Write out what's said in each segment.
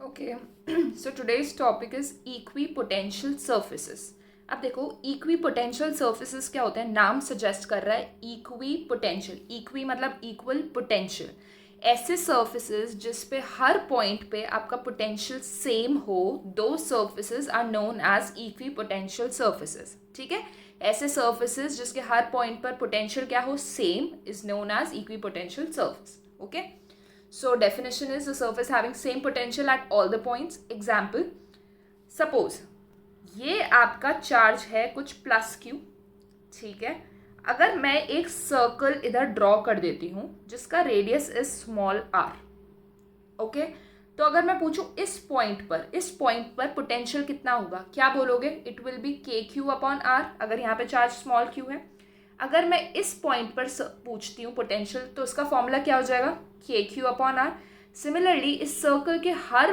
Okay, so today's topic is equipotential surfaces. अब देखो, equipotential surfaces क्या होते हैं? नाम सजेस्ट कर रहा है इक्विपोटेंशियल। इक्वी मतलब इक्वल, पोटेंशियल ऐसे सर्फेसेस जिस पे हर पॉइंट पे आपका पोटेंशियल सेम हो, दो surfaces are known as equipotential surfaces. ठीक है, ऐसे सर्फेसेस जिसके हर पॉइंट पर पोटेंशियल क्या हो, same, is known as equipotential surface. Okay, so definition is a surface having same potential at all the points. Example, suppose ये आपका चार्ज है कुछ प्लस क्यू। ठीक है, अगर मैं एक सर्कल इधर ड्रॉ कर देती हूँ जिसका radius is small r. Okay, तो अगर मैं पूछूं इस पॉइंट पर पोटेंशियल कितना होगा, क्या बोलोगे? इट विल बी के क्यू अपॉन आर, अगर यहाँ पे चार्ज स्मॉल क्यू है। अगर मैं इस पॉइंट पर पूछती हूँ पोटेंशियल, तो इसका फॉर्मूला क्या हो जाएगा? के क्यू अपॉन आर। सिमिलरली इस सर्कल के हर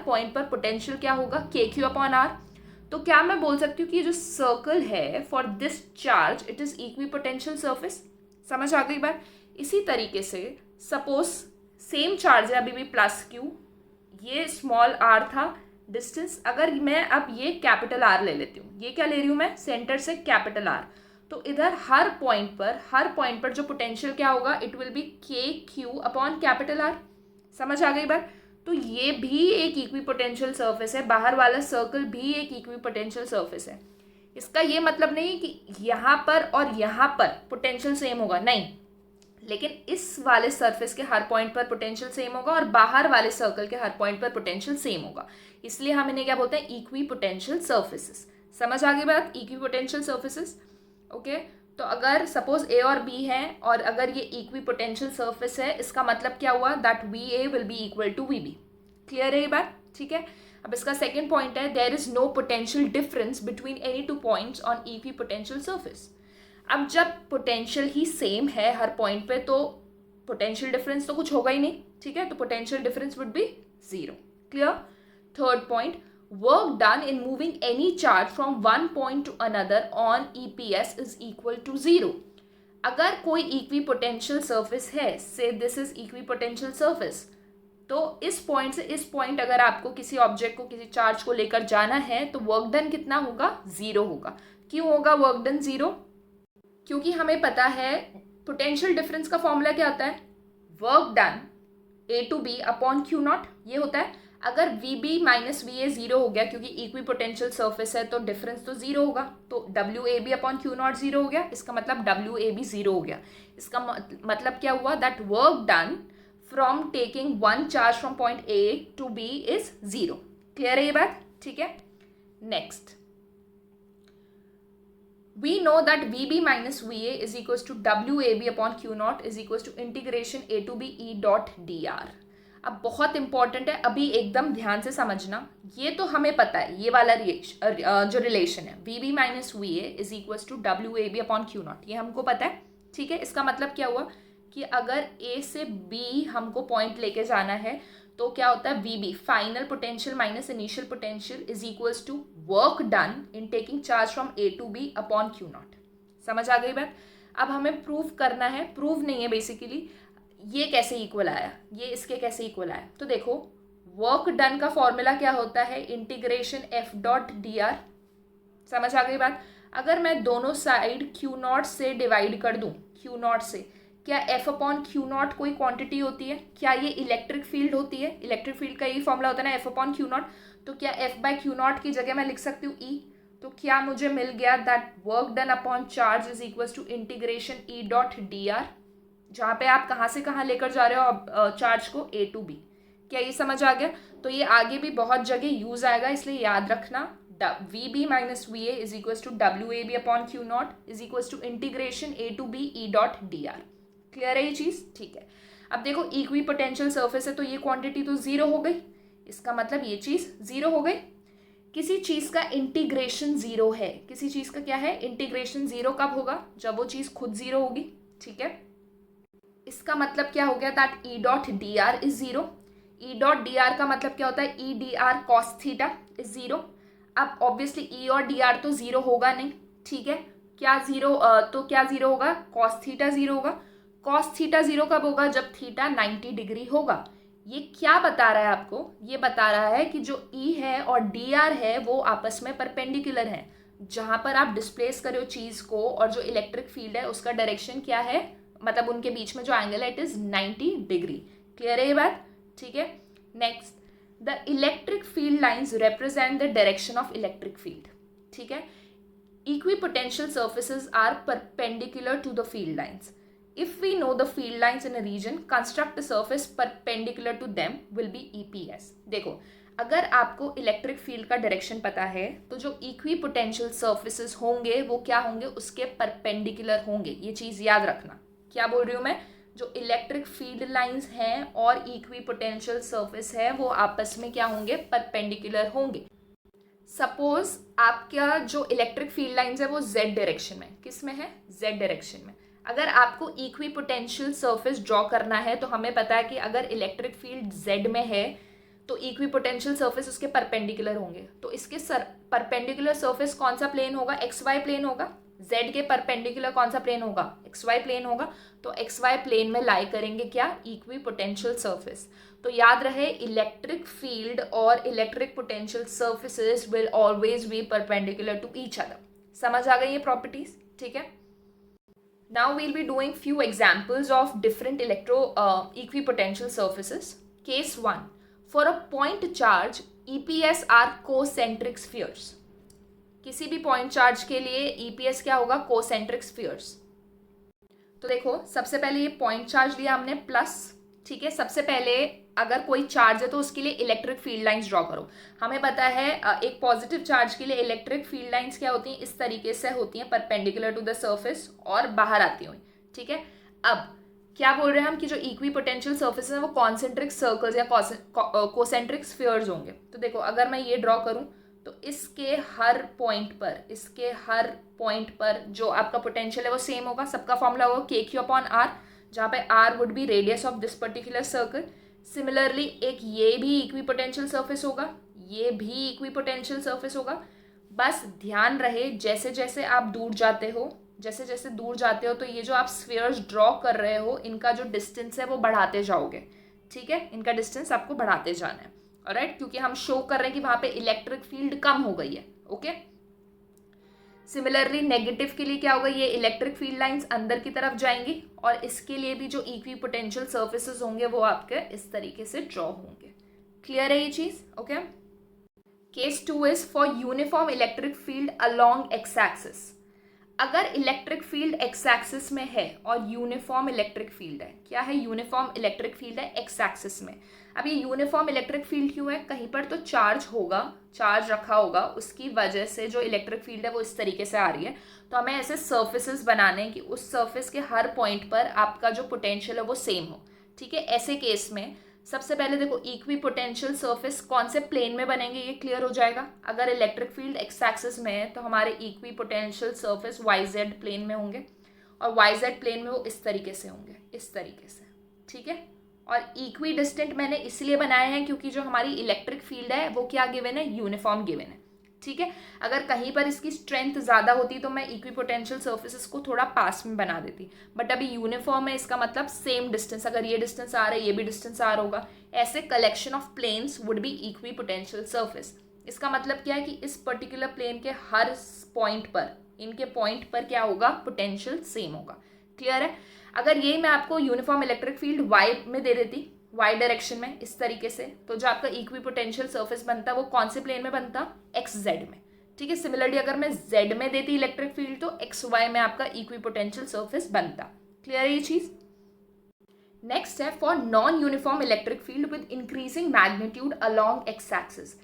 पॉइंट पर पोटेंशियल क्या होगा? के क्यू अपॉन आर। तो क्या मैं बोल सकती हूँ कि ये जो सर्कल है for this charge it is equi potential surface? समझ आ गई बात? इसी तरीके से सपोज सेम चार्ज है अभी भी प्लस क्यू, ये स्मॉल आर था डिस्टेंस। अगर मैं अब ये कैपिटल आर ले लेती हूँ, ये क्या ले रही हूँ मैं? सेंटर से कैपिटल आर। तो इधर हर पॉइंट पर जो पोटेंशियल क्या होगा? इट विल बी के क्यू अपॉन कैपिटल आर। समझ आ गई बात? तो ये भी एक इक्विपोटेंशियल सर्फेस है, बाहर वाला सर्कल भी एक इक्विपोटेंशियल सर्फेस है। इसका ये मतलब नहीं कि यहाँ पर और यहाँ पर पोटेंशियल सेम होगा, नहीं, लेकिन इस वाले सरफेस के हर पॉइंट पर पोटेंशियल सेम होगा और बाहर वाले सर्कल के हर पॉइंट पर पोटेंशियल सेम होगा। इसलिए हम इन्हें क्या बोलते हैं? Equipotential surfaces. समझ आ गई बात? Equipotential surfaces. ओके, तो अगर सपोज ए और बी है और अगर ये इक्विपोटेंशियल सर्फेस है, इसका मतलब क्या हुआ? That V A will be equal to V B. Clear है ये बात? ठीक है, अब इसका सेकेंड पॉइंट है there is no potential difference between any two points on equipotential surface. अब जब पोटेंशियल ही सेम है हर पॉइंट पे, तो पोटेंशियल डिफरेंस तो कुछ होगा ही नहीं। ठीक है, तो potential difference would be zero. Clear? Third point, work done in moving any charge from one point to another on EPS is equal to zero. अगर कोई इक्विपोटेंशियल सर्फेस है, से दिस इज इक्विपोटेंशियल सर्फेस, तो इस point से इस point अगर आपको किसी ऑब्जेक्ट को, किसी चार्ज को लेकर जाना है, तो वर्क डन कितना होगा? जीरो होगा। क्यों होगा वर्क डन जीरो? क्योंकि हमें पता है पोटेंशियल डिफरेंस का फॉर्मूला क्या होता है? Work done A to B upon Q naught, ये होता है। अगर V B minus V A zero हो गया, क्योंकि इक्वी पोटेंशियल सर्फेस है तो डिफरेंस तो जीरो होगा, तो W A B upon Q naught zero हो गया, इसका मतलब डब्ल्यू ए बी जीरो हो गया। इसका मतलब क्या हुआ? That work done from taking one charge from point A to B is zero. Clear है ये बात? ठीक है, next, we know that VB minus VA is equals to WAB upon Q naught is equals to integration A to B E dot dr। अब बहुत important है, अभी एकदम ध्यान से समझना। ये तो हमें पता है, ये वाला जो रिलेशन है VB minus VA is equals to WAB upon Q naught, ये हमको पता है। ठीक है, इसका मतलब क्या हुआ कि अगर A से B हमको पॉइंट लेके जाना है, तो क्या होता है? VB final potential minus initial potential is equals to work done in taking charge from A to B upon Q naught. समझ आ गई बात? अब हमें प्रूव करना है, प्रूव नहीं है बेसिकली, ये कैसे इक्वल आया, ये इसके कैसे इक्वल आया। तो देखो, वर्क डन का फॉर्मूला क्या होता है? Integration F dot dr। समझ आ गई बात? अगर मैं दोनों साइड Q नॉट से डिवाइड कर दूं, Q नॉट से, क्या F अपॉन क्यू नॉट कोई क्वांटिटी होती है? क्या ये इलेक्ट्रिक फील्ड होती है? इलेक्ट्रिक फील्ड का यही फॉर्मूला होता है ना, F अपॉन क्यू नॉट। तो क्या F बाय क्यू नॉट की जगह मैं लिख सकती हूँ E? तो क्या मुझे मिल गया? That work done upon charge is equals to integration E dot dr, जहाँ पे आप कहाँ से कहाँ लेकर जा रहे हो चार्ज को? A to B। क्या ये समझ आ गया? तो ये आगे भी बहुत जगह यूज आएगा, इसलिए याद रखना, VB minus VA is equals to WAB upon Q naught is equals to integration A to B E dot dr। Clear है ये चीज? ठीक है, अब देखो इक्वी पोटेंशियल सर्फेस है तो ये क्वांटिटी तो जीरो हो गई, इसका मतलब ये चीज जीरो हो गई। किसी चीज का इंटीग्रेशन जीरो है, किसी चीज का क्या है? इंटीग्रेशन जीरो कब होगा? जब वो चीज खुद जीरो होगी। ठीक है, इसका मतलब क्या हो गया? That E dot D R is zero. E dot D R का मतलब क्या होता है? E D R cos theta is zero. अब ऑब्वियसली E और डी आर तो जीरो होगा नहीं। ठीक है, क्या जीरो? तो क्या जीरो होगा? कॉस थीटा जीरो होगा। कॉस थीटा जीरो कब होगा? जब थीटा 90 डिग्री होगा। ये क्या बता रहा है आपको? ये बता रहा है कि जो ई है और डी आर है वो आपस में परपेंडिकुलर है। जहां पर आप डिस्प्लेस करे हो चीज को और जो इलेक्ट्रिक फील्ड है उसका डायरेक्शन क्या है, मतलब उनके बीच में जो एंगल है इट इज 90 डिग्री। क्लियर है ये बात? ठीक है। Next, the electric field lines represent the direction of electric field. ठीक है। Equipotential surfaces are perpendicular to the field lines. If we know the field lines in a region, construct a surface perpendicular to them will be EPS. देखो, अगर आपको electric field का direction पता है तो जो इक्विपोटेंशियल सर्फेसेस होंगे वो क्या होंगे? उसके परपेंडिकुलर होंगे। ये चीज याद रखना। क्या बोल रही हूँ मैं? जो इलेक्ट्रिक फील्ड लाइंस हैं और इक्विपोटेंशियल सर्फेस है वो आपस में क्या होंगे? परपेंडिकुलर होंगे। सपोज आपका जो इलेक्ट्रिक फील्ड लाइंस है वो जेड डायरेक्शन में, किस में है? जेड डायरेक्शन में। अगर आपको इक्विपोटेंशियल सरफेस ड्रॉ करना है तो हमें पता है कि अगर इलेक्ट्रिक फील्ड जेड में है तो इक्विपोटेंशियल सरफेस उसके परपेंडिकुलर होंगे। तो इसके परपेंडिकुलर सरफेस कौन सा प्लेन होगा? एक्स वाई प्लेन होगा। जेड के परपेंडिकुलर कौन सा प्लेन होगा? एक्स वाई प्लेन होगा। तो एक्स वाई प्लेन में लाई करेंगे क्या? Equipotential surface. तो याद रहे, इलेक्ट्रिक फील्ड और electric potential surfaces will always be perpendicular to each other. समझ आ गई ये प्रॉपर्टीज? ठीक है। Now we'll be doing few examples of different equipotential surfaces. Case 1, for a point charge EPS are concentric spheres. किसी भी point charge के लिए ईपीएस क्या होगा? Concentric spheres. तो देखो, सबसे पहले ये पॉइंट चार्ज लिया हमने प्लस। ठीक है। सबसे पहले अगर कोई चार्ज है तो उसके लिए इलेक्ट्रिक फील्ड लाइंस ड्रॉ करो। हमें पता है एक पॉजिटिव चार्ज के लिए इलेक्ट्रिक फील्ड लाइंस क्या होती हैं? इस तरीके से होती हैं, परपेंडिकुलर टू द सरफेस और बाहर आती हुई। ठीक है। अब क्या बोल रहे हैं हम कि जो इक्विपोटेंशियल सर्फेसेस हैं वो कॉन्सेंट्रिक सर्कल्स या कोसेंट्रिक स्फीयर्स होंगे। तो देखो, अगर मैं ये ड्रॉ करूं तो इसके हर पॉइंट पर जो आपका पोटेंशियल है वो सेम होगा। सबका फॉर्मूला होगा KQ/R, जहाँ पे R would be radius of this particular circle. Similarly एक ये भी इक्विपोटेंशियल सरफेस होगा, ये भी इक्विपोटेंशियल सरफेस होगा। बस ध्यान रहे, जैसे जैसे आप दूर जाते हो तो ये जो आप स्फीयर्स ड्रॉ कर रहे हो इनका जो डिस्टेंस है वो बढ़ाते जाओगे। ठीक है। इनका डिस्टेंस आपको बढ़ाते जाना है। ऑलराइट, क्योंकि हम शो कर रहे हैं कि वहां पे इलेक्ट्रिक फील्ड कम हो गई है। ओके। सिमिलरली नेगेटिव के लिए क्या होगा? ये इलेक्ट्रिक फील्ड लाइंस अंदर की तरफ जाएंगी और इसके लिए भी जो इक्विपोटेंशियल सर्फेसेस होंगे वो आपके इस तरीके से ड्रॉ होंगे। क्लियर है ये चीज? Okay. Case 2 is for uniform electric field along x axis. अगर इलेक्ट्रिक फील्ड एक्स एक्सिस में है और यूनिफॉर्म इलेक्ट्रिक फील्ड है, क्या है? यूनिफॉर्म इलेक्ट्रिक फील्ड है एक्स एक्सिस में। अब ये यूनिफॉर्म इलेक्ट्रिक फील्ड क्यों है? कहीं पर तो चार्ज होगा, चार्ज रखा होगा, उसकी वजह से जो इलेक्ट्रिक फील्ड है वो इस तरीके से आ रही है। तो हमें ऐसे सर्फेसेस बनाने हैं कि उस सर्फेस के हर पॉइंट पर आपका जो पोटेंशियल है वो सेम हो। ठीक है। ऐसे केस में सबसे पहले देखो, इक्विपोटेंशियल सरफेस कौन से प्लेन में बनेंगे ये क्लियर हो जाएगा। अगर इलेक्ट्रिक फील्ड एक्स एक्सिस में है तो हमारे equipotential surface Y Z plane में होंगे और वाई जेड प्लेन में वो इस तरीके से होंगे, इस तरीके से। ठीक है। और इक्वी डिस्टेंट मैंने इसलिए बनाए हैं क्योंकि जो हमारी इलेक्ट्रिक फील्ड है वो क्या गिवन है? यूनिफॉर्म गिवन है। ठीक है। अगर कहीं पर इसकी स्ट्रेंथ ज़्यादा होती तो मैं इक्विपोटेंशियल सर्फेसेस को थोड़ा पास में बना देती, बट अभी यूनिफॉर्म है, इसका मतलब सेम डिस्टेंस। अगर ये डिस्टेंस आ रहा है ये भी डिस्टेंस आ रहा होगा, ऐसे collection of planes would be equipotential surface. इसका मतलब क्या है कि इस पर्टिकुलर प्लेन के हर पॉइंट पर, इनके पॉइंट पर क्या होगा? पोटेंशियल सेम होगा। क्लियर है? अगर ये मैं आपको यूनिफॉर्म इलेक्ट्रिक फील्ड वाई में दे देती, वाई डायरेक्शन में इस तरीके से, तो जो आपका इक्विपोटेंशियल सरफेस बनता वो कौन से प्लेन में बनता? एक्स जेड में। ठीक है। सिमिलरली अगर मैं जेड में देती इलेक्ट्रिक फील्ड तो एक्स वाई में आपका इक्विपोटेंशियल सरफेस बनता। क्लियर है ये चीज? नेक्स्ट है for non uniform electric field with increasing magnitude along x axis.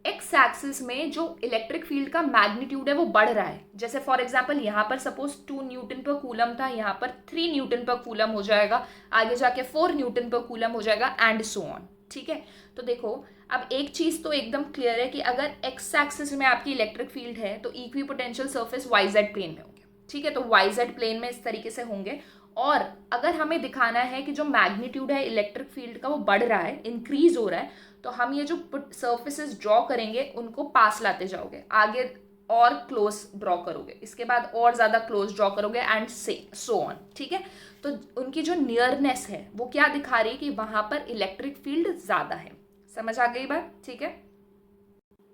X axis में जो इलेक्ट्रिक फील्ड का मैग्नीट्यूड है वो बढ़ रहा है। जैसे फॉर एग्जांपल यहाँ पर सपोज 2 न्यूटन पर कूलम था, यहाँ पर 3 न्यूटन पर कूलम हो जाएगा, आगे जाके 4 न्यूटन पर कूलम हो जाएगा एंड सो ऑन। ठीक है। तो देखो, अब एक चीज तो एकदम क्लियर है कि अगर एक्स एक्सिस में आपकी इलेक्ट्रिक फील्ड है तो equipotential surface Y Z plane में होंगे। ठीक है। तो वाई जेड प्लेन में इस तरीके से होंगे। और अगर हमें दिखाना है कि जो मैग्नीट्यूड है इलेक्ट्रिक फील्ड का वो बढ़ रहा है, इंक्रीज हो रहा है, तो हम ये जो सर्फेसेस ड्रॉ करेंगे उनको पास लाते जाओगे, आगे और क्लोज ड्रॉ करोगे, इसके बाद और ज़्यादा क्लोज ड्रॉ करोगे एंड से सो ऑन, ठीक है। तो उनकी जो नियरनेस है वो क्या दिखा रही है कि वहाँ पर इलेक्ट्रिक फील्ड ज़्यादा है। समझ आ गई बात, ठीक है।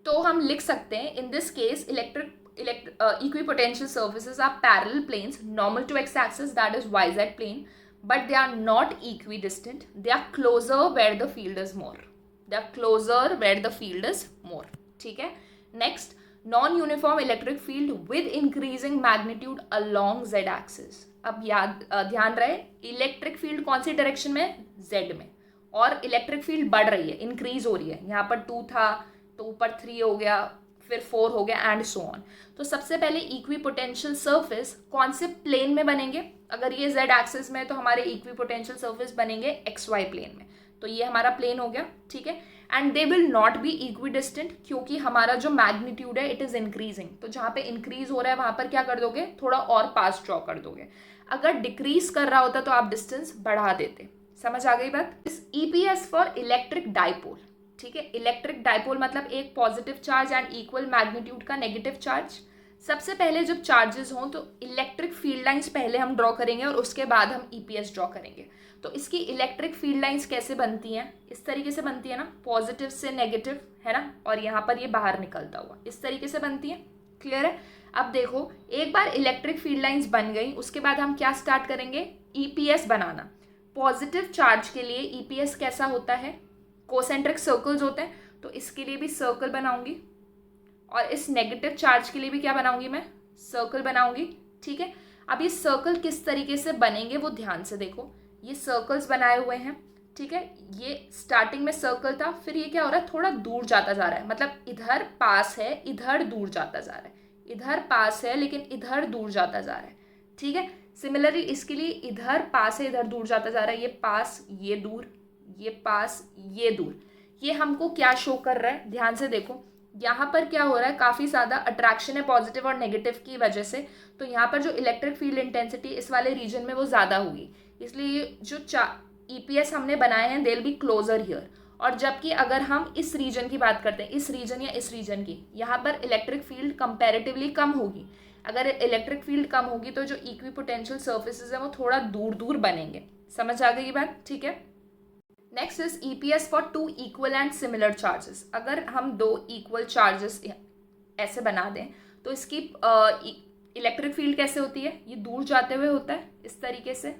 तो हम लिख सकते हैं in this case equipotential surfaces are parallel planes normal to x-axis, that is yz plane, but they are not equidistant. They are closer where the field is more. They are closer where the field is more. ठीक है। Next, non-uniform electric field with increasing magnitude along z-axis. अब ध्यान रहे electric field कौन सी direction में, z में, और electric field बढ़ रही है, इंक्रीज हो रही है। यहाँ पर 2 था तो ऊपर 3 हो गया, फिर 4 हो गया एंड सो ऑन। तो सबसे पहले इक्विपोटेंशियल सरफेस कौन से प्लेन में बनेंगे, अगर ये z एक्सिस में है तो हमारे इक्विपोटेंशियल सरफेस बनेंगे xy प्लेन में। तो ये हमारा प्लेन हो गया, ठीक है। And they will not B equidistant, क्योंकि हमारा जो मैग्नीट्यूड है इट इज इंक्रीजिंग, तो जहाँ पे इंक्रीज हो रहा है वहां पर क्या कर दोगे, थोड़ा और पास ड्रॉ कर दोगे। अगर डिक्रीज कर रहा होता तो आप डिस्टेंस बढ़ा देते। समझ आ गई बात। इस ईपीएस फॉर इलेक्ट्रिक डाइपोल, ठीक है। इलेक्ट्रिक डाइपोल मतलब एक positive charge and equal magnitude का नेगेटिव चार्ज। सबसे पहले जब चार्जेस हों तो इलेक्ट्रिक फील्ड लाइंस पहले हम ड्रॉ करेंगे और उसके बाद हम ईपीएस ड्रॉ करेंगे। तो इसकी इलेक्ट्रिक फील्ड लाइंस कैसे बनती हैं, इस तरीके से बनती है ना, पॉजिटिव से नेगेटिव, है ना, और यहाँ पर ये बाहर निकलता हुआ इस तरीके से बनती है। क्लियर है। अब देखो, एक बार इलेक्ट्रिक फील्ड लाइंस बन गई, उसके बाद हम क्या स्टार्ट करेंगे, ईपीएस बनाना। पॉजिटिव चार्ज के लिए ईपीएस कैसा होता है, कोसेंट्रिक सर्कल्स होते हैं, तो इसके लिए भी सर्कल बनाऊंगी, और इस नेगेटिव चार्ज के लिए भी क्या बनाऊंगी, मैं सर्कल बनाऊंगी, ठीक है। अब ये सर्कल किस तरीके से बनेंगे वो ध्यान से देखो। ये सर्कल्स बनाए हुए हैं, ठीक है। ये स्टार्टिंग में सर्कल था, फिर ये क्या हो रहा है, थोड़ा दूर जाता जा रहा है, मतलब इधर पास है, इधर दूर जाता जा रहा है, इधर पास है लेकिन इधर दूर जाता जा रहा है, ठीक है। सिमिलरली इसके लिए इधर पास है, इधर दूर जाता जा रहा है, ये पास, ये दूर, ये पास, ये दूर। ये हमको क्या शो कर रहा है, ध्यान से देखो। यहाँ पर क्या हो रहा है, काफ़ी ज़्यादा अट्रैक्शन है पॉजिटिव और नेगेटिव की वजह से, तो यहाँ पर जो इलेक्ट्रिक फील्ड इंटेंसिटी इस वाले रीजन में वो ज़्यादा होगी, इसलिए जो ईपीएस हमने बनाए हैं they will be closer here. और जबकि अगर हम इस रीजन की बात करते हैं, इस रीजन या इस रीजन की, यहाँ पर इलेक्ट्रिक फील्ड कंपैरेटिवली कम होगी। अगर इलेक्ट्रिक फील्ड कम होगी तो जो इक्विपोटेंशियल सर्फेसेस है वो थोड़ा दूर दूर बनेंगे। समझ आ गई बात, ठीक है। Next is EPS for 2 equal and similar charges. अगर हम 2 इक्वल चार्जेस ऐसे बना दें तो इसकी इलेक्ट्रिक फील्ड कैसे होती है, ये दूर जाते हुए होता है, इस तरीके से,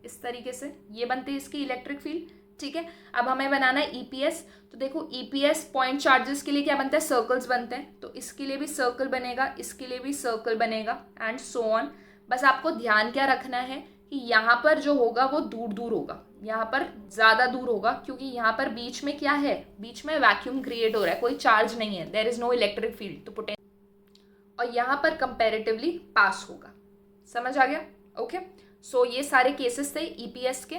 इस तरीके से ये बनती है इसकी इलेक्ट्रिक फील्ड, ठीक है। अब हमें बनाना है ईपीएस, तो देखो ईपीएस पॉइंट चार्जेस के लिए क्या बनता है, सर्कल्स बनते हैं, तो इसके लिए भी सर्कल बनेगा, इसके लिए भी सर्कल बनेगा एंड सो ऑन। बस आपको ध्यान क्या रखना है कि यहाँ पर जो होगा वो दूर दूर होगा, यहाँ पर ज़्यादा दूर होगा, क्योंकि यहाँ पर बीच में क्या है, बीच में वैक्यूम क्रिएट हो रहा है, कोई चार्ज नहीं है, there is no electric field, तो पोटेंशियल, और यहाँ पर कंपैरेटिवली पास होगा। समझ आ गया, ओके। सो ये सारे केसेस थे ईपीएस के।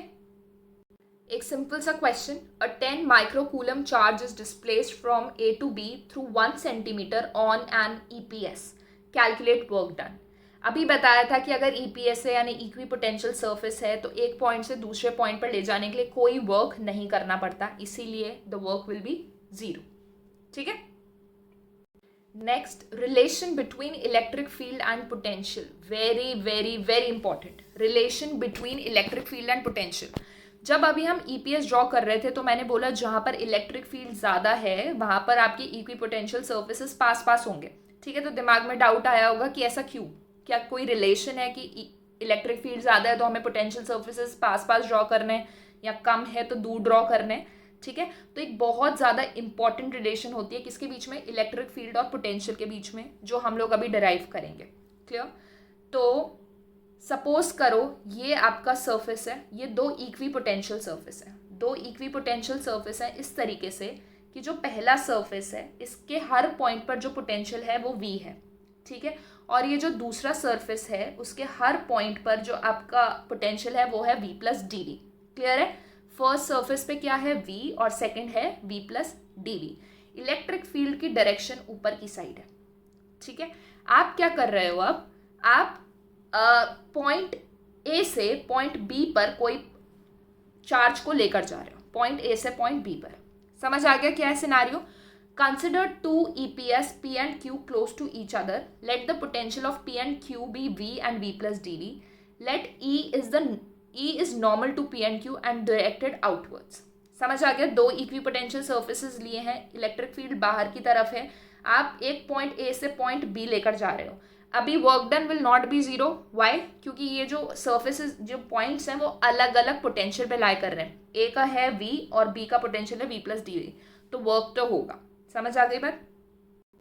एक सिंपल सा question, a 10 microcoulomb charge is displaced from A to B through 1 centimetre on an EPS, calculate work done. अभी बताया था कि अगर ईपीएस है यानी इक्विपोटेंशियल सरफेस है तो एक पॉइंट से दूसरे पॉइंट पर ले जाने के लिए कोई वर्क नहीं करना पड़ता, इसीलिए द वर्क विल बी 0, ठीक है। Next, relation between electric field and potential, very very very important. Relation between electric field and potential. जब अभी हम ईपीएस ड्रॉ कर रहे थे तो मैंने बोला जहां पर इलेक्ट्रिक फील्ड ज़्यादा है वहां पर आपके इक्विपोटेंशियल सर्फेसेस पास पास होंगे, ठीक है। तो दिमाग में डाउट आया होगा कि ऐसा क्यों, क्या कोई रिलेशन है कि इलेक्ट्रिक फील्ड ज़्यादा है तो हमें पोटेंशियल सर्फेसेस पास पास ड्रॉ करने, या कम है तो दूर ड्रॉ करने, ठीक है। तो एक बहुत ज़्यादा इंपॉर्टेंट रिलेशन होती है किसके बीच में, इलेक्ट्रिक फील्ड और पोटेंशियल के बीच में, जो हम लोग अभी डिराइव करेंगे। क्लियर। तो सपोज करो ये आपका सरफेस है, ये 2 इक्विपोटेंशियल सरफेस है, 2 इक्विपोटेंशियल सरफेस है इस तरीके से कि जो पहला सरफेस है इसके हर पॉइंट पर जो पोटेंशियल है वो v है, ठीक है। और ये जो दूसरा सरफेस है उसके हर पॉइंट पर जो आपका पोटेंशियल है वो है v plus D V. Clear है। फर्स्ट सरफेस पे क्या है v और सेकंड है v plus D V. Electric field की डायरेक्शन ऊपर की साइड है, ठीक है। आप क्या कर रहे हो, अब आप पॉइंट ए से पॉइंट बी पर कोई चार्ज को लेकर जा रहे हो, पॉइंट ए से पॉइंट बी पर। समझ आ गया क्या है scenario. Consider two EPS P and Q close to each other. Let the potential of P and Q be V and V plus dV. Let E is normal to P and Q and directed outwards. समझ आ गया? दो equi potential surfaces लिए हैं, electric field बाहर की तरफ है, आप एक पॉइंट ए से पॉइंट बी लेकर जा रहे हो. अभी work done will not be zero. Why? क्योंकि ये जो सर्फेसेस, जो पॉइंट्स हैं, वो अलग अलग पोटेंशियल पे लाई कर रहे हैं. ए का है V और B का पोटेंशियल है V प्लस डी, तो वर्क तो होगा. समझ आ गई बात?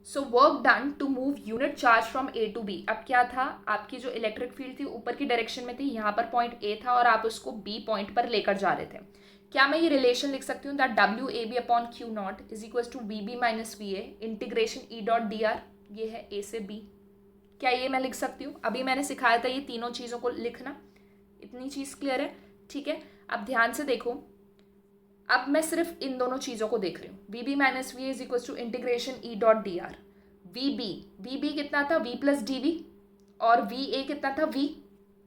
So work done to move unit charge from A to B. अब क्या था, आपकी जो इलेक्ट्रिक फील्ड थी ऊपर की डायरेक्शन में थी, यहाँ पर पॉइंट ए था और आप उसको बी पॉइंट पर लेकर जा रहे थे. क्या मैं ये रिलेशन लिख सकती हूँ that W A B upon Q naught is equal to V B minus V A integration E dot D r. ये है ए से बी. क्या ये मैं लिख सकती हूँ? अभी मैंने सिखाया था ये तीनों चीज़ों को लिखना. इतनी चीज़ क्लियर है? ठीक है. अब ध्यान से देखो, अब मैं सिर्फ इन दोनों चीज़ों को देख रही हूँ. V B minus V is equal to integration E dot D R. V B कितना था? V plus D V. और वी ए कितना था? वी.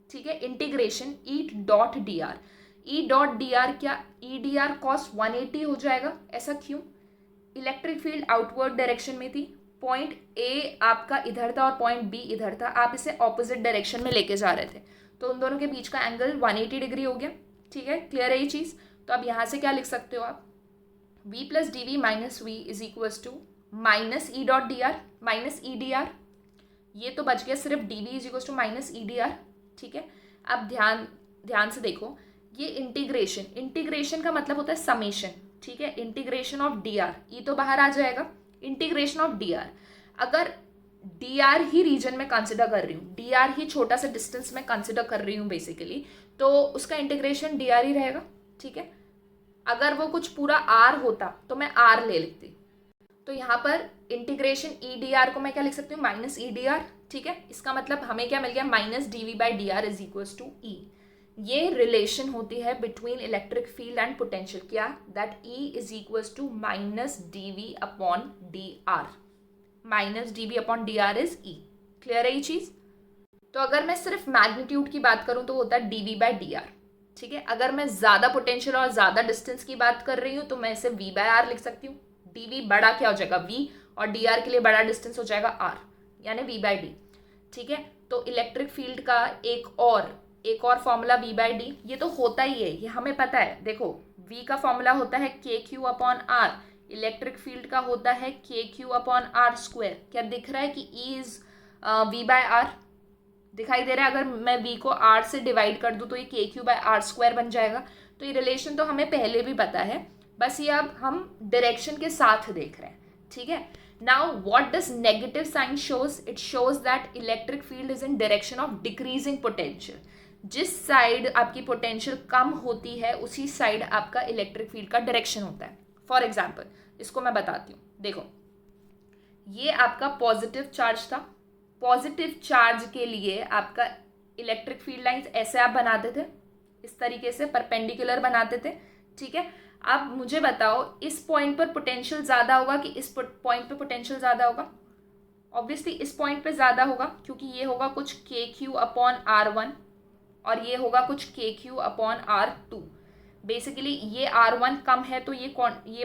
ठीक है. Integration E dot D R. E dot D R क्या? ई डी आर कॉस 180 हो जाएगा. ऐसा क्यों? इलेक्ट्रिक फील्ड आउटवर्ड डायरेक्शन में थी, पॉइंट ए आपका इधर था और पॉइंट बी इधर था, आप इसे ऑपोजिट डायरेक्शन में लेके जा रहे थे, तो उन दोनों के बीच का एंगल 180 डिग्री हो गया. ठीक है. क्लियर है ये चीज़? तो अब यहाँ से क्या लिख सकते हो आप? v plus D V minus V is equals to minus E dot D R minus E D r. ये तो बच गया सिर्फ d V is equals to minus E D R. ठीक है. अब ध्यान से देखो, ये इंटीग्रेशन का मतलब होता है समेशन. ठीक है. इंटीग्रेशन ऑफ डी आर, ई तो बाहर आ जाएगा. इंटीग्रेशन ऑफ डी आर, अगर डी आर ही रीजन में कंसिडर कर रही हूँ, डी आर ही छोटा सा डिस्टेंस में कंसिडर कर रही हूँ बेसिकली, तो उसका इंटीग्रेशन डी आर ही रहेगा. ठीक है. अगर वो कुछ पूरा आर होता तो मैं आर ले लेती. तो यहाँ पर इंटीग्रेशन ई डी आर को मैं क्या लिख सकती हूँ? Minus E D R. ठीक है. इसका मतलब हमें क्या मिल गया? Minus D V by D R is equals to E. ये रिलेशन होती है between electric field and potential. क्या? That E is equals to minus D V upon D R. Minus D V upon D R is E. Clear है ये चीज? तो अगर मैं सिर्फ मैग्नीट्यूड की बात करूं तो होता है d V by D R. ठीक है. अगर मैं ज्यादा पोटेंशियल और ज्यादा डिस्टेंस की बात कर रही हूँ तो मैं इसे v बाय आर लिख सकती हूँ. डी वी बड़ा क्या हो जाएगा? v, और डी आर के लिए बड़ा डिस्टेंस हो जाएगा r, यानी v बाई डी. ठीक है. तो इलेक्ट्रिक फील्ड का एक और फॉर्मूला v बाई डी, ये तो होता ही है, ये हमें पता है. देखो, v का फॉर्मूला होता है k q upon r, electric field का होता है k q upon are square. क्या दिख रहा है कि E is v by r? दिखाई दे रहा है? अगर मैं v को r से डिवाइड कर दूं तो ये के क्यू बाय आर स्क्वायर बन जाएगा. तो ये रिलेशन तो हमें पहले भी पता है, बस ये अब हम डायरेक्शन के साथ देख रहे हैं. ठीक है. Now what does negative sign shows? It shows that electric field is in direction of decreasing potential. जिस साइड आपकी पोटेंशियल कम होती है उसी साइड आपका इलेक्ट्रिक फील्ड का डायरेक्शन होता है. फॉर एग्जाम्पल, इसको मैं बताती हूँ. देखो, ये आपका पॉजिटिव चार्ज था. पॉजिटिव चार्ज के लिए आपका इलेक्ट्रिक फील्ड लाइंस ऐसे आप बनाते थे, इस तरीके से परपेंडिकुलर बनाते थे. ठीक है. अब मुझे बताओ, इस पॉइंट पर पोटेंशियल ज़्यादा होगा कि इस पॉइंट पे पोटेंशियल ज़्यादा होगा? ऑब्वियसली इस पॉइंट पे ज़्यादा होगा, क्योंकि ये होगा कुछ k q upon are one और ये होगा कुछ k q upon r two. Basically ये आर वन कम है तो ये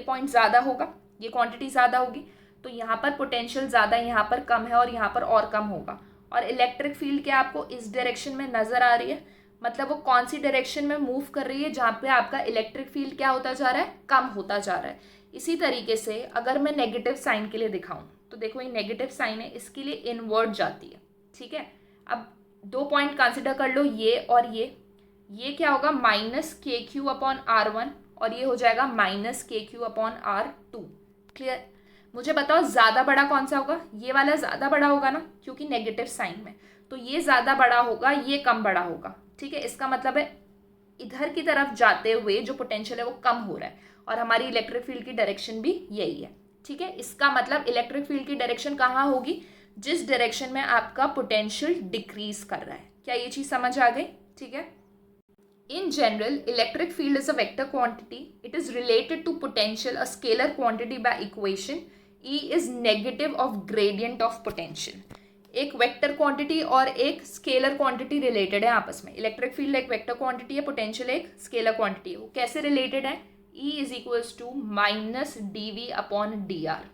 पॉइंट ज़्यादा होगा, ये क्वांटिटी ज़्यादा होगी. तो यहाँ पर पोटेंशियल ज़्यादा, यहाँ पर कम है और यहाँ पर और कम होगा. और इलेक्ट्रिक फील्ड क्या आपको इस डायरेक्शन में नज़र आ रही है? मतलब वो कौन सी डायरेक्शन में मूव कर रही है जहाँ पे आपका इलेक्ट्रिक फील्ड क्या होता जा रहा है? कम होता जा रहा है. इसी तरीके से अगर मैं नेगेटिव साइन के लिए दिखाऊं तो देखो, ये नेगेटिव साइन है, इसके लिए इनवर्ट जाती है. ठीक है. अब दो पॉइंट कंसिडर कर लो, ये और ये क्या होगा? Minus k q upon are one और ये हो जाएगा minus k q upon r two. Clear? मुझे बताओ ज़्यादा बड़ा कौन सा होगा? ये वाला ज़्यादा बड़ा होगा ना, क्योंकि नेगेटिव साइन में. तो ये ज़्यादा बड़ा होगा, ये कम बड़ा होगा. ठीक है. इसका मतलब है इधर की तरफ जाते हुए जो पोटेंशियल है वो कम हो रहा है और हमारी इलेक्ट्रिक फील्ड की डायरेक्शन भी यही है. ठीक है. इसका मतलब इलेक्ट्रिक फील्ड की डायरेक्शन कहाँ होगी? जिस डायरेक्शन में आपका पोटेंशियल डिक्रीज कर रहा है. क्या ये चीज़ समझ आ गई? ठीक है. In general, electric field is a vector quantity. It is related to potential, a scalar quantity by equation. E is negative of gradient of potential. एक वेक्टर क्वांटिटी और एक स्केलर क्वांटिटी रिलेटेड है आपस में. इलेक्ट्रिक फील्ड एक vector quantity है, potential एक scalar quantity है. वो कैसे रिलेटेड है? E is equals to minus D V upon D R.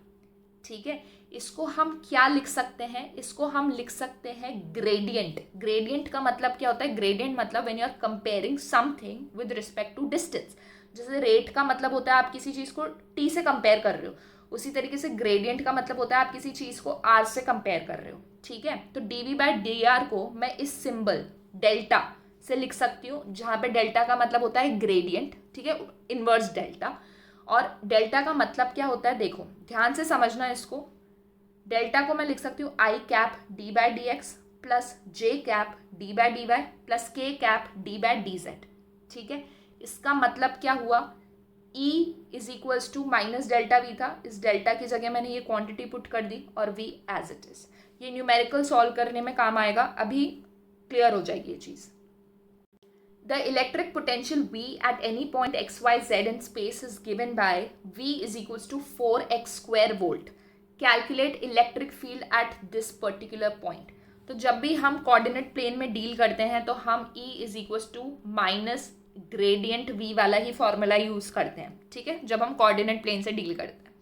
ठीक है, इसको हम क्या लिख सकते हैं, इसको हम लिख सकते हैं ग्रेडियंट। ग्रेडियंट का मतलब क्या होता है, ग्रेडियंट मतलब when you are comparing something with respect to distance. जैसे रेट का मतलब होता है आप किसी चीज़ को टी से कंपेयर कर रहे हो, उसी तरीके से ग्रेडियंट का मतलब होता है आप किसी चीज़ को आर से कंपेयर कर रहे हो। ठीक है, तो dv/dr को मैं इस सिंबल डेल्टा से लिख सकती हूँ, जहाँ पे डेल्टा का मतलब होता है ग्रेडियंट, ठीक है, इनवर्स डेल्टा। और डेल्टा का मतलब क्या होता है, देखो ध्यान से समझना इसको। डेल्टा को मैं लिख सकती हूँ i cap d/dx plus j cap d/dy plus k cap d/dz। ठीक है, इसका मतलब क्या हुआ, E is equals to minus delta V था, इस डेल्टा की जगह मैंने ये क्वांटिटी पुट कर दी और V एज इट इज। ये न्यूमेरिकल सॉल्व करने में काम आएगा, अभी क्लियर हो जाएगी ये चीज़। The electric potential V at any point x, y, z in space is given by V is equals to 4x square volt. Calculate electric field at this particular point. तो जब भी हम कोऑर्डिनेट प्लेन में deal करते हैं तो हम E is equals to minus gradient V वाला ही फॉर्मूला यूज़ करते हैं। ठीक है, जब हम कोऑर्डिनेट प्लेन से डील करते हैं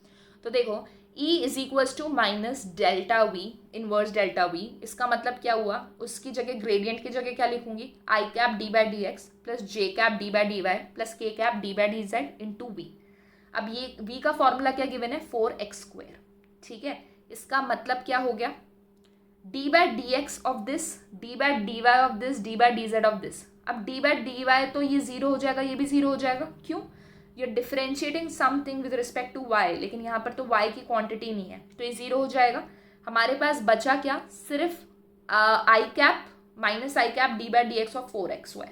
तो देखो E is equals to minus delta V, inverse delta V. इसका मतलब क्या हुआ, उसकी जगह ग्रेडियंट की जगह क्या लिखूंगी, आई cap d/dx plus j cap d/dy plus k cap d/dz into we. अब ये v का फॉर्मूला क्या गिवन है, 4x²। ठीक है, इसका मतलब क्या हो गया, d/dx of this, d/dy of this, d/dz of this. अब d/dy तो ये जीरो हो जाएगा, ये भी जीरो हो जाएगा, क्यों, you are differentiating something with respect to y, लेकिन यहाँ पर तो y की क्वांटिटी नहीं है तो ये जीरो हो जाएगा। हमारे पास बचा क्या, सिर्फ I cap minus I cap d/dx of 4x²,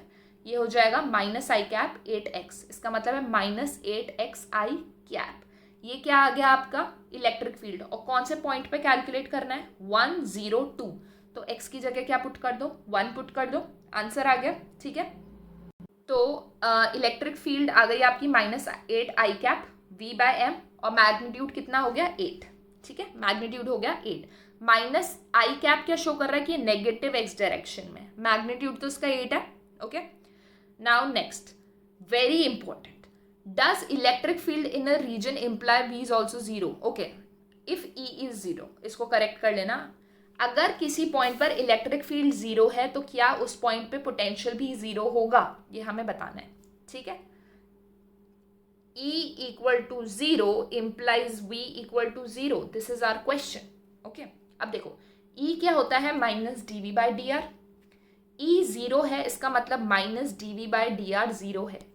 ये हो जाएगा माइनस आई कैप 8x। इसका मतलब है माइनस 8x आई कैप। ये क्या आ गया आपका इलेक्ट्रिक फील्ड, और कौन से पॉइंट पे कैलकुलेट करना है, 1, 0, 2। तो x की जगह क्या पुट कर दो, 1 पुट कर दो, आंसर आ गया। ठीक है, तो इलेक्ट्रिक फील्ड आ गई आपकी -8 आई कैप V/m और मैग्नीट्यूड कितना हो गया, 8। ठीक है, मैग्नीट्यूड हो गया 8। माइनस आई कैप क्या शो कर रहा है कि नेगेटिव x डायरेक्शन में, मैग्नीट्यूड तो इसका 8 है। Okay, now next very important, does electric field in a region imply V is also 0। Okay, if E is 0, इसको करेक्ट कर लेना। अगर किसी पॉइंट पर इलेक्ट्रिक फील्ड 0 है तो क्या उस पॉइंट पे पोटेंशियल भी 0 होगा, ये हमें बताना है। ठीक है, E equal to 0 implies V equal to 0, this is our question. Okay, अब देखो E क्या होता है, माइनस dv/dr। E 0 है, इसका मतलब माइनस dv/dr 0 है।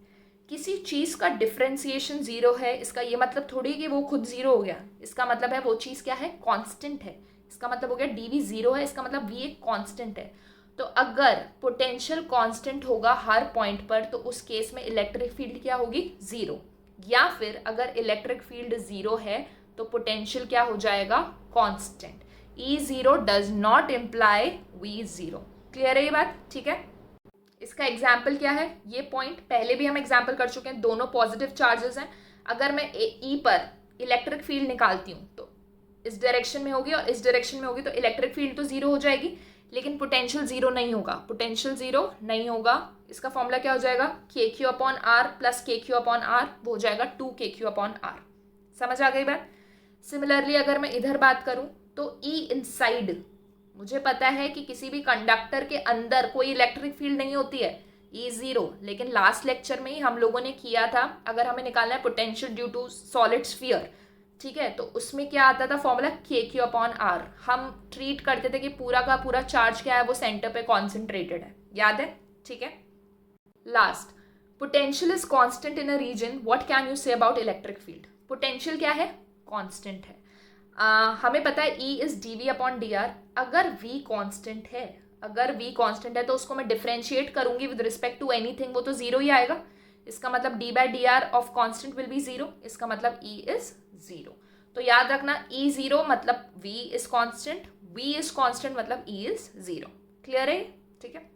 किसी चीज़ का डिफ्रेंसिएशन 0 है, इसका ये मतलब थोड़ी कि वो खुद 0 हो गया, इसका मतलब है वो चीज़ क्या है, कांस्टेंट है। इसका मतलब हो गया dv 0 है, इसका मतलब v एक कांस्टेंट है। तो अगर पोटेंशियल कांस्टेंट होगा हर पॉइंट पर तो उस केस में इलेक्ट्रिक फील्ड क्या होगी, 0। या फिर अगर इलेक्ट्रिक फील्ड 0 है तो पोटेंशियल क्या हो जाएगा, constant. E 0 does not imply V 0। Clear है ये बात। ठीक है, इसका एग्जाम्पल क्या है, ये पॉइंट पहले भी हम एग्जाम्पल कर चुके हैं, दोनों पॉजिटिव चार्जेस हैं। अगर मैं E पर इलेक्ट्रिक फील्ड निकालती हूँ तो इस डायरेक्शन में होगी और इस डायरेक्शन में होगी, तो इलेक्ट्रिक फील्ड तो 0 हो जाएगी लेकिन पोटेंशियल 0 नहीं होगा, पोटेंशियल 0 नहीं होगा। इसका फॉर्मूला क्या हो जाएगा, KQ/R प्लस KQ/R, वो हो जाएगा 2KQ/R। समझ आ गई बात। सिमिलरली अगर मैं इधर बात करूं तो E इनसाइड, मुझे पता है कि किसी भी कंडक्टर के अंदर कोई इलेक्ट्रिक फील्ड नहीं होती है, E 0, लेकिन लास्ट लेक्चर में ही हम लोगों ने किया था, अगर हमें निकालना है potential due to solid sphere, ठीक है, तो उसमें क्या आता था फॉर्मूला, KQ/R। हम ट्रीट करते थे कि पूरा का पूरा चार्ज क्या है, वो सेंटर पे कॉन्सेंट्रेटेड है, याद है। ठीक है, last, potential is constant in a region, what can you say about electric field. Potential क्या है, कांस्टेंट है। हमें पता है E इज dv/dr। अगर V कांस्टेंट है, अगर V कांस्टेंट है तो उसको मैं डिफरेंशिएट करूंगी विद रिस्पेक्ट टू एनीथिंग, वो तो 0 ही आएगा। इसका मतलब d/dr of constant will be 0, इसका मतलब E इज 0। तो याद रखना E 0 मतलब V is constant, V is constant मतलब E इज 0। क्लियर है। ठीक है।